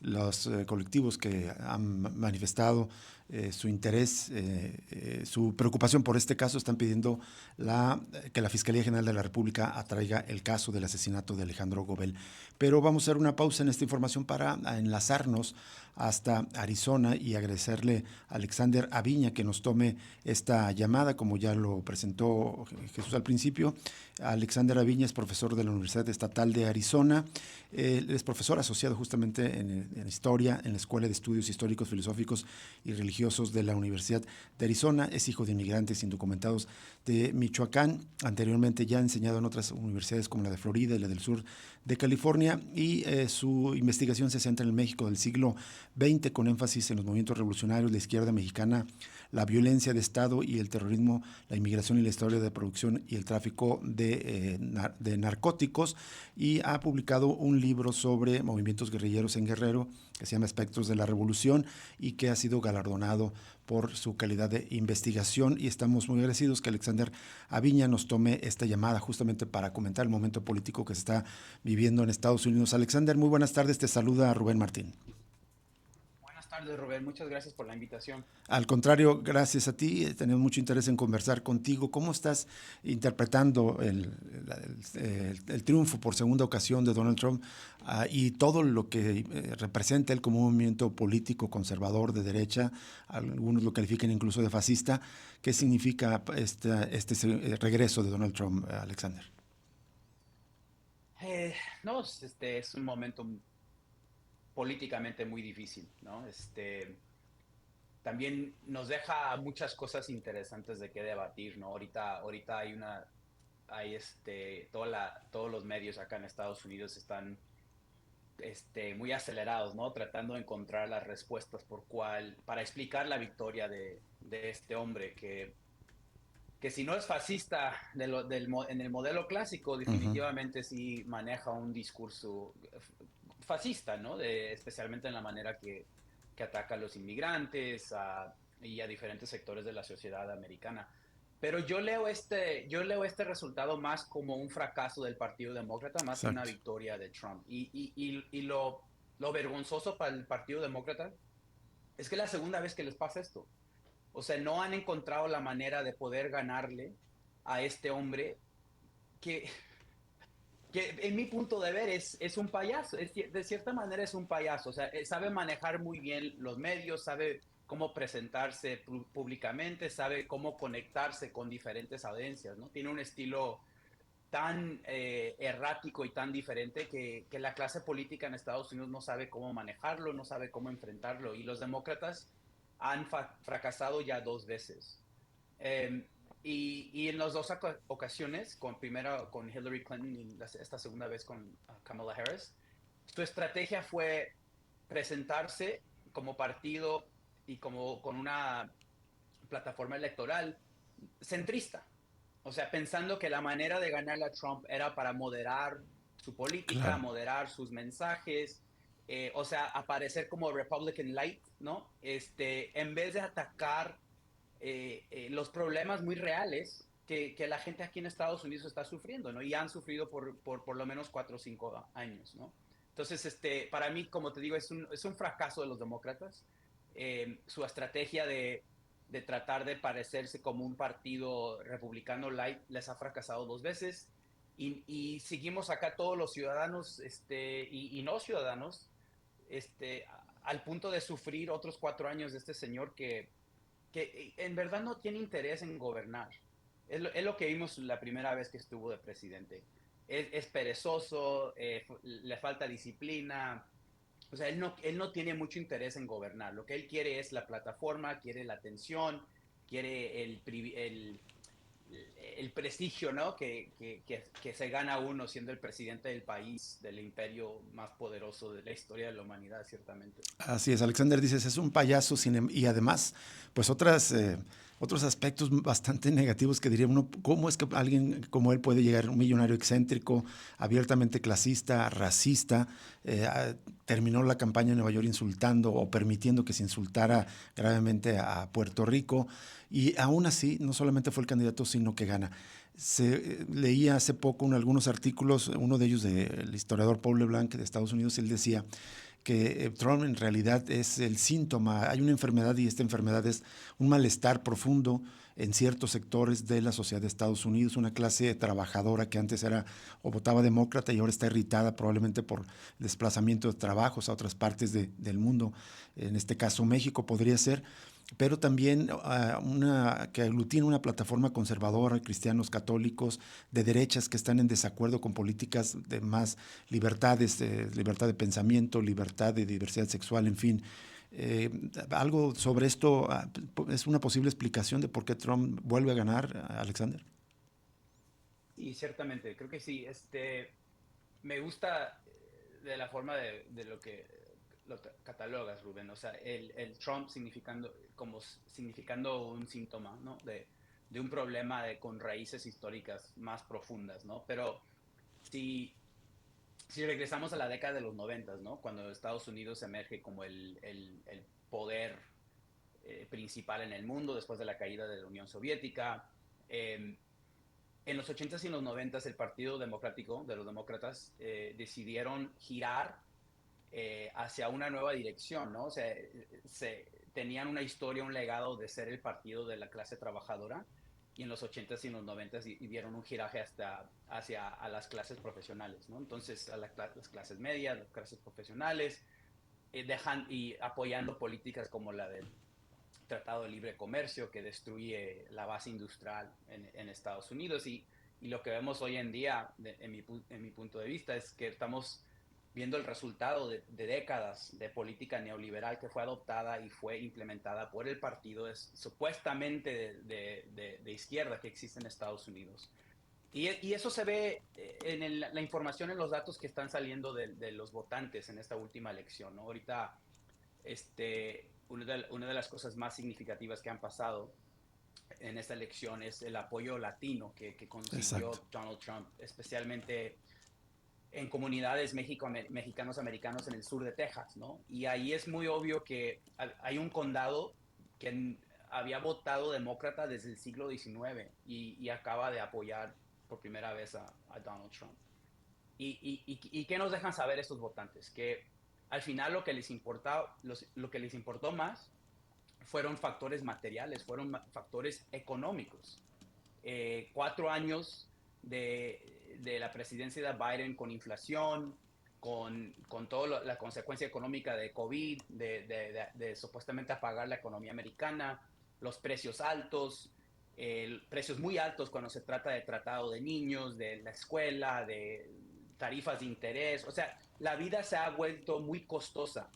los colectivos que han manifestado su interés, su preocupación por este caso, están pidiendo que la Fiscalía General de la República atraiga el caso del asesinato de Alejandro Gobel. Pero vamos a hacer una pausa en esta información para enlazarnos hasta Arizona y agradecerle a Alexander Aviña que nos tome esta llamada, como ya lo presentó Jesús al principio. Alexander Aviña es profesor de la Universidad Estatal de Arizona. Él es profesor asociado justamente en Historia en la Escuela de Estudios Históricos, Filosóficos y Religiosos de la Universidad de Arizona. Es hijo de inmigrantes indocumentados de Michoacán. Anteriormente ya ha enseñado en otras universidades como la de Florida y la del sur de California, y su investigación se centra en el México del siglo XX, con énfasis en los movimientos revolucionarios, la izquierda mexicana, la violencia de Estado y el terrorismo, la inmigración y la historia de producción y el tráfico de narcóticos, y ha publicado un libro sobre movimientos guerrilleros en Guerrero que se llama Espectros de la Revolución y que ha sido galardonado por su calidad de investigación, y estamos muy agradecidos que Alexander Aviña nos tome esta llamada justamente para comentar el momento político que se está viviendo en Estados Unidos. Alexander, muy buenas tardes, te saluda Rubén Martín. Buenas tardes, Rubén. Muchas gracias por la invitación. Al contrario, gracias a ti, tenemos mucho interés en conversar contigo. ¿Cómo estás interpretando el triunfo por segunda ocasión de Donald Trump y todo lo que representa él como un movimiento político conservador de derecha? Algunos lo califican incluso de fascista. ¿Qué significa este regreso de Donald Trump, Alexander? No, es un momento políticamente muy difícil, ¿no? También nos deja muchas cosas interesantes de qué debatir, ¿no? Ahorita todos los medios acá en Estados Unidos están, muy acelerados, ¿no? Tratando de encontrar las respuestas para explicar la victoria de este hombre que si no es fascista en el modelo clásico, Uh-huh. definitivamente sí maneja un discurso fascista, ¿no? Especialmente en la manera que ataca a los inmigrantes y a diferentes sectores de la sociedad americana. Pero yo leo este resultado más como un fracaso del Partido Demócrata, más que una Exacto. victoria de Trump. Lo vergonzoso para el Partido Demócrata es que es la segunda vez que les pasa esto. O sea, no han encontrado la manera de poder ganarle a este hombre que, que en mi punto de ver es un payaso. De cierta manera es un payaso. O sea, sabe manejar muy bien los medios, sabe cómo presentarse públicamente, sabe cómo conectarse con diferentes audiencias, ¿no? Tiene un estilo tan errático y tan diferente que la clase política en Estados Unidos no sabe cómo manejarlo, no sabe cómo enfrentarlo. Y los demócratas han fracasado ya dos veces. Y en las dos ocasiones, primero con Hillary Clinton y esta segunda vez con Kamala Harris, su estrategia fue presentarse como partido y como con una plataforma electoral centrista. O sea, pensando que la manera de ganarle a Trump era para moderar su política, Claro. moderar sus mensajes, o sea, aparecer como Republican Light, ¿no? En vez de atacar los problemas muy reales que la gente aquí en Estados Unidos está sufriendo, ¿no? Y han sufrido por lo menos 4 o 5 años, ¿no? Entonces, para mí, como te digo, es un fracaso de los demócratas. Su estrategia de tratar de parecerse como un partido republicano light les ha fracasado dos veces. Y seguimos acá todos los ciudadanos y no ciudadanos al punto de sufrir otros 4 años de este señor que en verdad no tiene interés en gobernar. Es lo que vimos la primera vez que estuvo de presidente. Es perezoso, le falta disciplina. O sea, él no tiene mucho interés en gobernar. Lo que él quiere es la plataforma, quiere la atención, quiere el prestigio, ¿no? Que se gana uno siendo el presidente del país, del imperio más poderoso de la historia de la humanidad, ciertamente. Así es, Alexander, dices, es un payaso y además, pues otros aspectos bastante negativos que diría uno, ¿cómo es que alguien como él puede llegar, un millonario excéntrico, abiertamente clasista, racista, terminó la campaña en Nueva York insultando o permitiendo que se insultara gravemente a Puerto Rico, y aún así no solamente fue el candidato, sino que gana? Leía hace poco algunos artículos, uno de ellos del historiador Paul Leblanc de Estados Unidos, y él decía que Trump en realidad es el síntoma. Hay una enfermedad y esta enfermedad es un malestar profundo en ciertos sectores de la sociedad de Estados Unidos, una clase trabajadora que antes era o votaba demócrata y ahora está irritada probablemente por desplazamiento de trabajos a otras partes del mundo. En este caso México podría ser, pero también que aglutina una plataforma conservadora, cristianos católicos, de derechas que están en desacuerdo con políticas de más libertades, libertad de pensamiento, libertad de diversidad sexual, en fin. Algo sobre esto es una posible explicación de por qué Trump vuelve a ganar, Alexander. Y ciertamente, creo que sí. Me gusta de la forma de lo que lo catalogas, Rubén. O sea, el Trump significando un síntoma, ¿no? De un problema con raíces históricas más profundas, ¿no? Pero si, si regresamos a la década de los 90, ¿no? Cuando Estados Unidos emerge como el poder principal en el mundo después de la caída de la Unión Soviética. En los 80s y los 90s el Partido Democrático de los Demócratas decidieron girar hacia una nueva dirección, ¿no? O sea, tenían una historia, un legado de ser el partido de la clase trabajadora y en los 80s y los 90s dieron un giraje hacia a las clases profesionales, ¿no? Entonces, las clases medias, las clases profesionales, y apoyando políticas como la del Tratado de Libre Comercio que destruye la base industrial en Estados Unidos y lo que vemos hoy en día, en mi punto de vista, es que estamos viendo el resultado de décadas de política neoliberal que fue adoptada y fue implementada por el partido supuestamente de izquierda que existe en Estados Unidos. Y eso se ve en la información, en los datos que están saliendo de los votantes en esta última elección, ¿no? Ahorita, una de las cosas más significativas que han pasado en esta elección es el apoyo latino que Exacto. consiguió Donald Trump, especialmente en comunidades mexicanos americanos en el sur de Texas, ¿no? Y ahí es muy obvio que hay un condado que había votado demócrata desde el siglo XIX y acaba de apoyar por primera vez a Donald Trump. ¿Y qué nos dejan saber estos votantes? Que al final lo que les importó más fueron factores materiales, fueron factores económicos. 4 años de la presidencia de Biden con inflación, con toda la consecuencia económica de COVID, de supuestamente apagar la economía americana, los precios altos, precios muy altos cuando se trata de tratado de niños, de la escuela, de tarifas de interés. O sea, la vida se ha vuelto muy costosa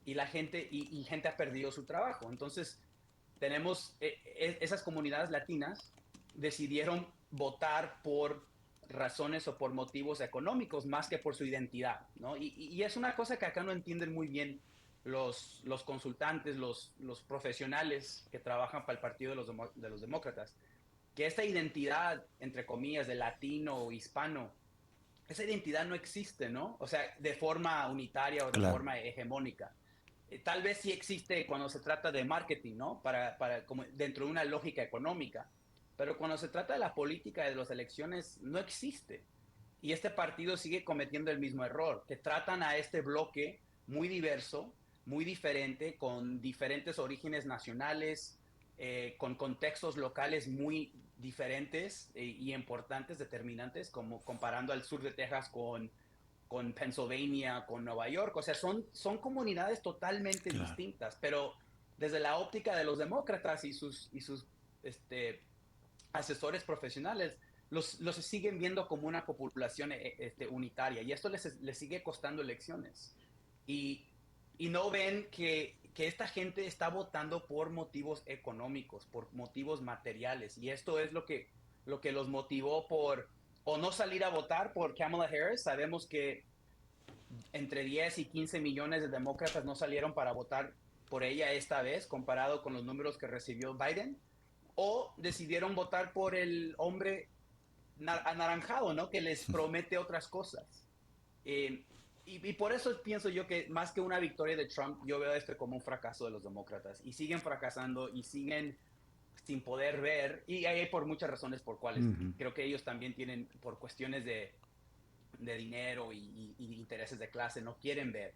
y gente ha perdido su trabajo. Entonces, tenemos esas comunidades latinas decidieron votar por razones o por motivos económicos más que por su identidad, ¿no? Y es una cosa que acá no entienden muy bien los consultantes, los profesionales que trabajan para el partido de los demócratas, que esta identidad, entre comillas, de latino o hispano, esa identidad no existe, ¿no? O sea, de forma unitaria o de Claro. forma hegemónica. Tal vez sí existe cuando se trata de marketing, ¿no? Como dentro de una lógica económica. Pero cuando se trata de la política de las elecciones, no existe. Y este partido sigue cometiendo el mismo error, que tratan a este bloque muy diverso, muy diferente, con diferentes orígenes nacionales, con contextos locales muy diferentes y importantes, determinantes, como comparando al sur de Texas con Pennsylvania, con Nueva York. O sea, son comunidades totalmente Claro. distintas, pero desde la óptica de los demócratas y sus este, asesores profesionales, los siguen viendo como una población unitaria y esto les sigue costando elecciones. Y, y no ven que esta gente está votando por motivos económicos, por motivos materiales. Y esto es lo que los motivó o no salir a votar por Kamala Harris. Sabemos que entre 10 y 15 millones de demócratas no salieron para votar por ella esta vez, comparado con los números que recibió Biden, o decidieron votar por el hombre anaranjado, ¿no? Que les promete otras cosas. Eh, y por eso pienso yo que más que una victoria de Trump, yo veo esto como un fracaso de los demócratas. Y siguen fracasando y siguen sin poder ver, y hay por muchas razones por cuales. Ujú. Creo que ellos también tienen, por cuestiones de dinero y intereses de clase, no quieren ver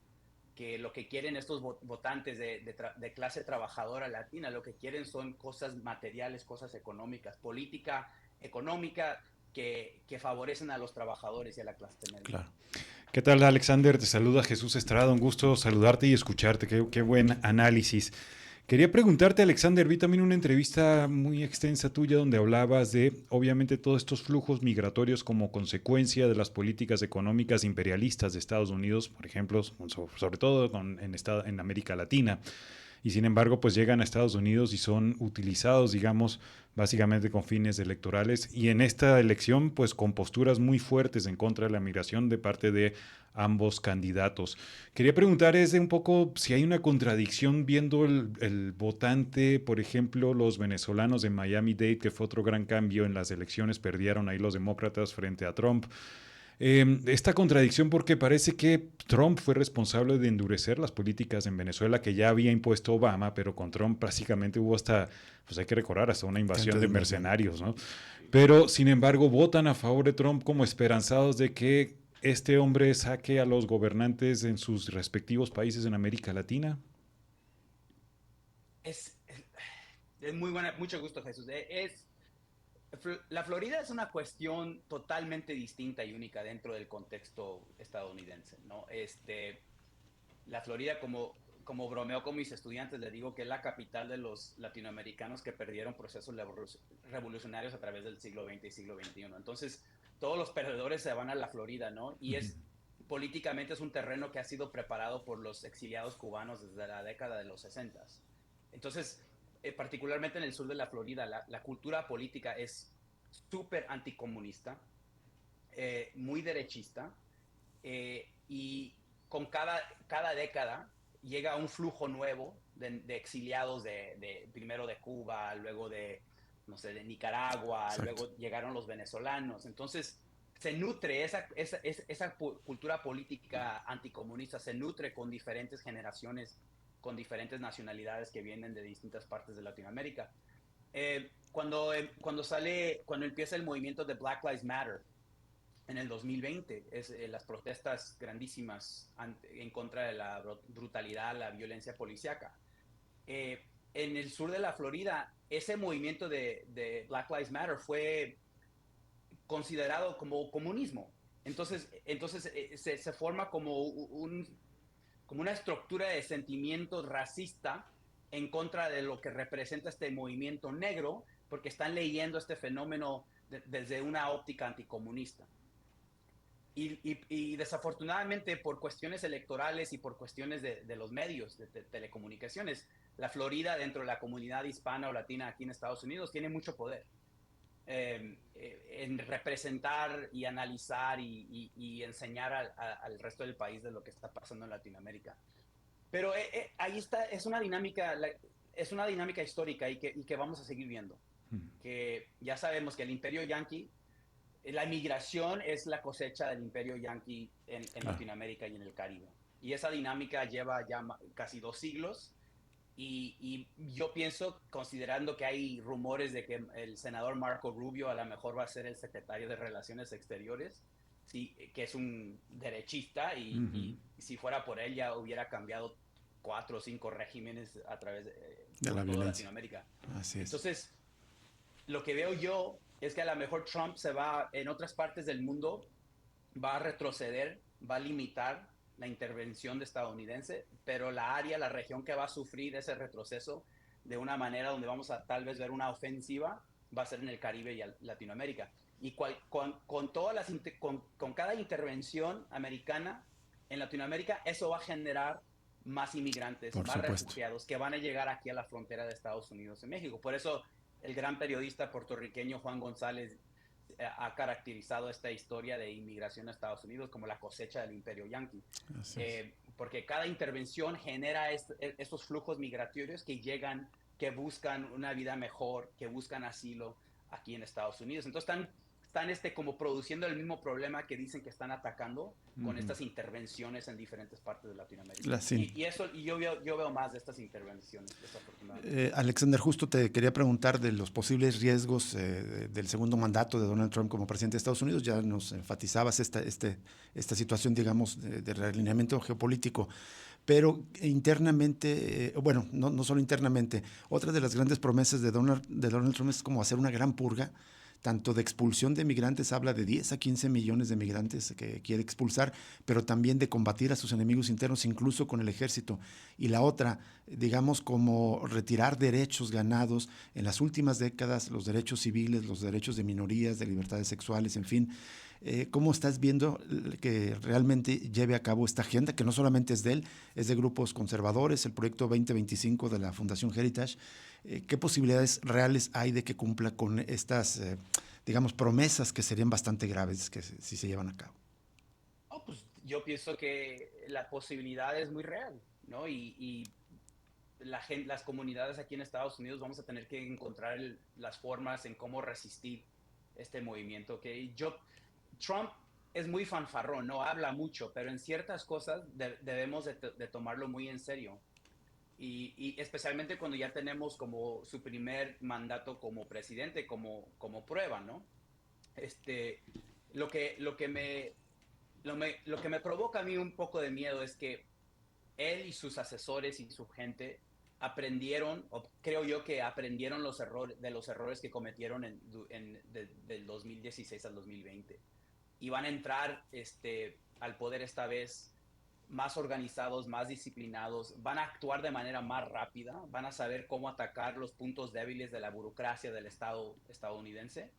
que lo que quieren estos votantes de clase trabajadora latina, lo que quieren son cosas materiales, cosas económicas, política económica que favorecen a los trabajadores y a la clase media. Claro. ¿Qué tal, Alexander? Te saluda Jesús Estrada, un gusto saludarte y escucharte. Qué buen análisis. Quería preguntarte, Alexander, vi también una entrevista muy extensa tuya donde hablabas de, obviamente, todos estos flujos migratorios como consecuencia de las políticas económicas imperialistas de Estados Unidos, por ejemplo, sobre todo en América Latina. Y sin embargo, pues llegan a Estados Unidos y son utilizados, digamos, básicamente con fines electorales. Y en esta elección, pues con posturas muy fuertes en contra de la migración de parte de ambos candidatos. Quería preguntar un poco si hay una contradicción viendo el votante, por ejemplo, los venezolanos de Miami-Dade, que fue otro gran cambio en las elecciones, perdieron ahí los demócratas frente a Trump. Esta contradicción porque parece que Trump fue responsable de endurecer las políticas en Venezuela que ya había impuesto Obama, pero con Trump prácticamente hubo hasta, pues hay que recordar, hasta una invasión de mercenarios, ¿no? Pero, sin embargo, votan a favor de Trump como esperanzados de que este hombre saque a los gobernantes en sus respectivos países en América Latina. Es muy buena, mucho gusto, Jesús. La Florida es una cuestión totalmente distinta y única dentro del contexto estadounidense, ¿no? La Florida, como bromeo con mis estudiantes, les digo que es la capital de los latinoamericanos que perdieron procesos revolucionarios a través del siglo XX y siglo XXI. Entonces, todos los perdedores se van a la Florida, ¿no? Y políticamente es un terreno que ha sido preparado por los exiliados cubanos desde la década de los 60. Entonces, particularmente en el sur de la Florida, la cultura política es súper anticomunista, muy derechista, y con cada década llega un flujo nuevo de exiliados primero de Cuba, luego no sé, de Nicaragua, exacto, luego llegaron los venezolanos. Entonces, se nutre esa cultura política anticomunista, se nutre con diferentes generaciones, con diferentes nacionalidades que vienen de distintas partes de Latinoamérica. Cuando empieza el movimiento de Black Lives Matter en el 2020, las protestas grandísimas en contra de la brutalidad, la violencia policíaca. En el sur de la Florida, ese movimiento de Black Lives Matter fue considerado como comunismo. Entonces se forma como una estructura de sentimiento racista en contra de lo que representa este movimiento negro, porque están leyendo este fenómeno desde una óptica anticomunista. Y desafortunadamente, por cuestiones electorales y por cuestiones de los medios de telecomunicaciones, la Florida, dentro de la comunidad hispana o latina aquí en Estados Unidos, tiene mucho poder en representar y analizar y enseñar al resto del país de lo que está pasando en Latinoamérica. Pero ahí está, es una dinámica histórica y que vamos a seguir viendo. Que ya sabemos que el imperio yanqui, la migración es la cosecha del imperio yanqui en Latinoamérica y en el Caribe. Y esa dinámica lleva ya casi 2 siglos. Y yo pienso, considerando que hay rumores de que el senador Marco Rubio a lo mejor va a ser el secretario de Relaciones Exteriores, sí, que es un derechista, y si fuera por él ya hubiera cambiado 4 o 5 regímenes a través de la toda Latinoamérica. Así es. Entonces, lo que veo yo es que a lo mejor Trump se va, en otras partes del mundo, va a retroceder, va a limitar la intervención estadounidense, pero la región que va a sufrir ese retroceso de una manera donde vamos a tal vez ver una ofensiva, va a ser en el Caribe y Latinoamérica. Y con cada intervención americana en Latinoamérica, eso va a generar más inmigrantes, más refugiados que van a llegar aquí a la frontera de Estados Unidos y México. Por eso el gran periodista puertorriqueño Juan González ha caracterizado esta historia de inmigración a Estados Unidos como la cosecha del imperio yanqui. Porque cada intervención genera estos flujos migratorios que llegan, que buscan una vida mejor, que buscan asilo aquí en Estados Unidos. Entonces están como produciendo el mismo problema que dicen que están atacando con estas intervenciones en diferentes partes de Latinoamérica. Y yo veo más de estas intervenciones, desafortunadamente. Alexander, justo te quería preguntar de los posibles riesgos del segundo mandato de Donald Trump como presidente de Estados Unidos. Ya nos enfatizabas esta situación, digamos, de realineamiento geopolítico. pero internamente, bueno, no solo internamente, otra de las grandes promesas de Donald Trump es como hacer una gran purga, tanto de expulsión de migrantes, habla de 10 a 15 millones de migrantes que quiere expulsar, pero también de combatir a sus enemigos internos, incluso con el ejército. Y la otra, digamos, como retirar derechos ganados en las últimas décadas, los derechos civiles, los derechos de minorías, de libertades sexuales, en fin. ¿Cómo estás viendo que realmente lleve a cabo esta agenda, que no solamente es de él, es de grupos conservadores, el proyecto 2025 de la Fundación Heritage? ¿Qué posibilidades reales hay de que cumpla con estas, digamos, promesas que serían bastante graves si se llevan a cabo? Oh, pues yo pienso que la posibilidad es muy real, ¿no? Y la gente, las comunidades aquí en Estados Unidos vamos a tener que encontrar las formas en cómo resistir este movimiento. Que Trump es muy fanfarrón, no habla mucho, pero en ciertas cosas debemos de tomarlo muy en serio. Y especialmente cuando ya tenemos como su primer mandato como presidente, como prueba, ¿no? Este, lo que, lo que me, lo que me provoca a mí un poco de miedo es que él y sus asesores y su gente aprendieron, o creo yo que aprendieron los errores que cometieron del 2016 al 2020. Y van a entrar al poder esta vez más organizados, más disciplinados, van a actuar de manera más rápida, van a saber cómo atacar los puntos débiles de la burocracia del Estado estadounidense.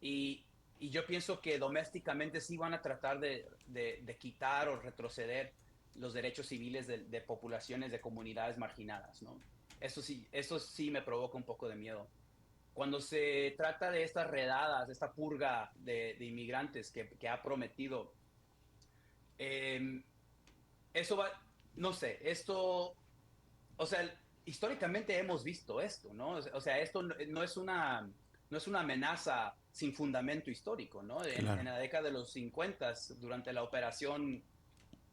Y, y yo pienso que domésticamente sí van a tratar de quitar o retroceder los derechos civiles de poblaciones, de comunidades marginadas, ¿no? Eso sí me provoca un poco de miedo. Cuando se trata de estas redadas, de esta purga de inmigrantes que ha prometido, eh, eso va, no sé, esto, o sea, históricamente hemos visto esto, ¿no? O sea, esto no es una amenaza sin fundamento histórico, ¿no? En Claro. la década de los 50, durante la operación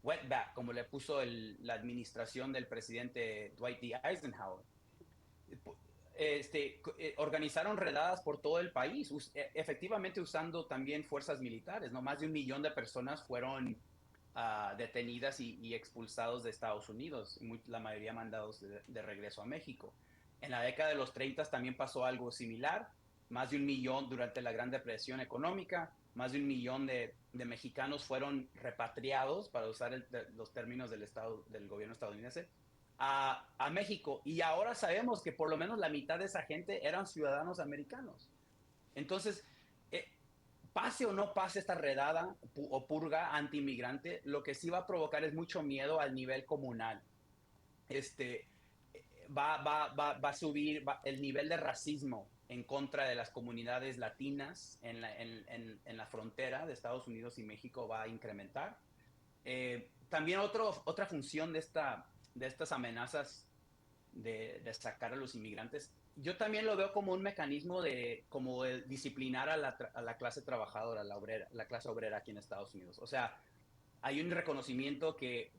Wetback, como le puso la administración del presidente Dwight D. Eisenhower, organizaron redadas por todo el país, efectivamente usando también fuerzas militares, ¿no? Más de 1 millón de personas fueron detenidas y expulsados de Estados Unidos, la mayoría mandados de regreso a México. En la década de los 30 también pasó algo similar, más de 1 millón durante la Gran Depresión económica, más de 1 millón de mexicanos fueron repatriados, para usar los términos del gobierno estadounidense, a México. Y ahora sabemos que por lo menos la mitad de esa gente eran ciudadanos americanos. Entonces, eh, pase o no pase esta redada o purga anti-inmigrante, lo que sí va a provocar es mucho miedo al nivel comunal. Este, va a subir el nivel de racismo en contra de las comunidades latinas en la frontera de Estados Unidos y México va a incrementar. También otra función de estas amenazas de sacar a los inmigrantes, yo también lo veo como un mecanismo como de disciplinar a la clase trabajadora, la clase obrera aquí en Estados Unidos. O sea, hay un reconocimiento que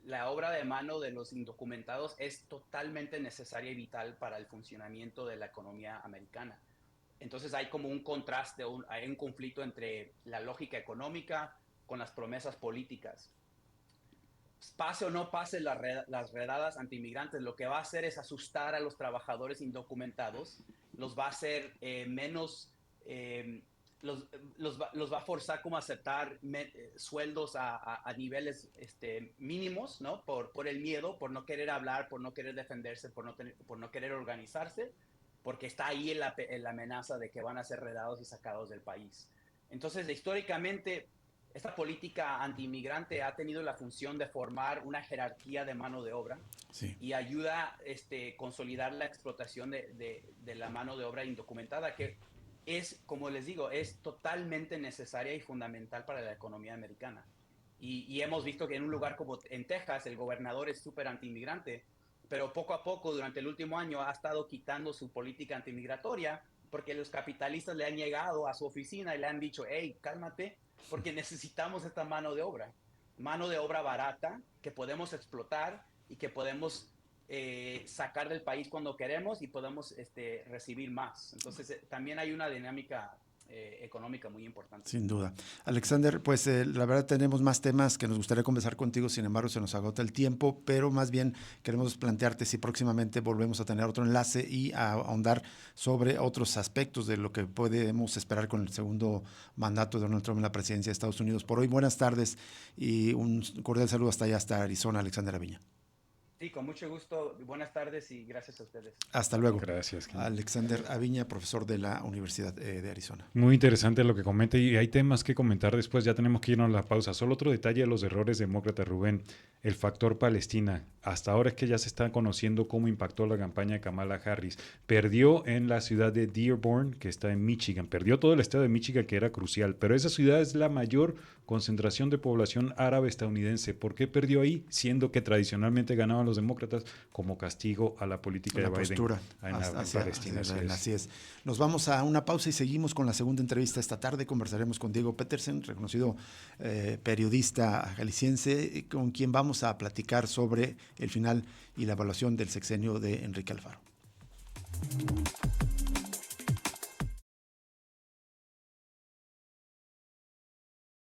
la obra de mano de los indocumentados es totalmente necesaria y vital para el funcionamiento de la economía americana. Entonces hay como un contraste, hay un conflicto entre la lógica económica con las promesas políticas. Pase o no pase las redadas antiinmigrantes, lo que va a hacer es asustar a los trabajadores indocumentados, los va a hacer menos, eh, los va a forzar como a aceptar sueldos a niveles mínimos, ¿no? Por el miedo, por no querer hablar, por no querer defenderse, por no querer organizarse, porque está ahí en la amenaza de que van a ser redados y sacados del país. Entonces, históricamente, esta política antiinmigrante ha tenido la función de formar una jerarquía de mano de obra Sí. y ayuda a consolidar la explotación de la mano de obra indocumentada, que es, como les digo, es totalmente necesaria y fundamental para la economía americana. Y hemos visto que en un lugar como en Texas, el gobernador es súper antiinmigrante, pero poco a poco, durante el último año, ha estado quitando su política antimigratoria porque los capitalistas le han llegado a su oficina y le han dicho, hey, cálmate, porque necesitamos esta mano de obra barata que podemos explotar y que podemos sacar del país cuando queremos y podemos recibir más. Entonces, también hay una dinámica económica muy importante. Sin duda. Alexander, pues la verdad tenemos más temas que nos gustaría conversar contigo, sin embargo se nos agota el tiempo, pero más bien queremos plantearte si próximamente volvemos a tener otro enlace y a ahondar sobre otros aspectos de lo que podemos esperar con el segundo mandato de Donald Trump en la presidencia de Estados Unidos. Por hoy, buenas tardes y un cordial saludo hasta allá, hasta Arizona, Alexander Aviña. Sí, con mucho gusto. Buenas tardes y gracias a ustedes. Hasta luego. Gracias. Alexander Aviña, profesor de la Universidad de Arizona. Muy interesante lo que comenta y hay temas que comentar después. Ya tenemos que irnos a la pausa. Solo otro detalle de los errores demócratas, Rubén. El factor Palestina. Hasta ahora es que ya se está conociendo cómo impactó la campaña de Kamala Harris. Perdió en la ciudad de Dearborn, que está en Michigan. Perdió todo el estado de Michigan, que era crucial. Pero esa ciudad es la mayor concentración de población árabe estadounidense. ¿Por qué perdió ahí? Siendo que tradicionalmente ganaban los demócratas como castigo a la política de Biden postura en Palestina. Así es. Nos vamos a una pausa y seguimos con la segunda entrevista esta tarde. Conversaremos con Diego Petersen, reconocido periodista jalisciense, con quien vamos a platicar sobre el final y la evaluación del sexenio de Enrique Alfaro.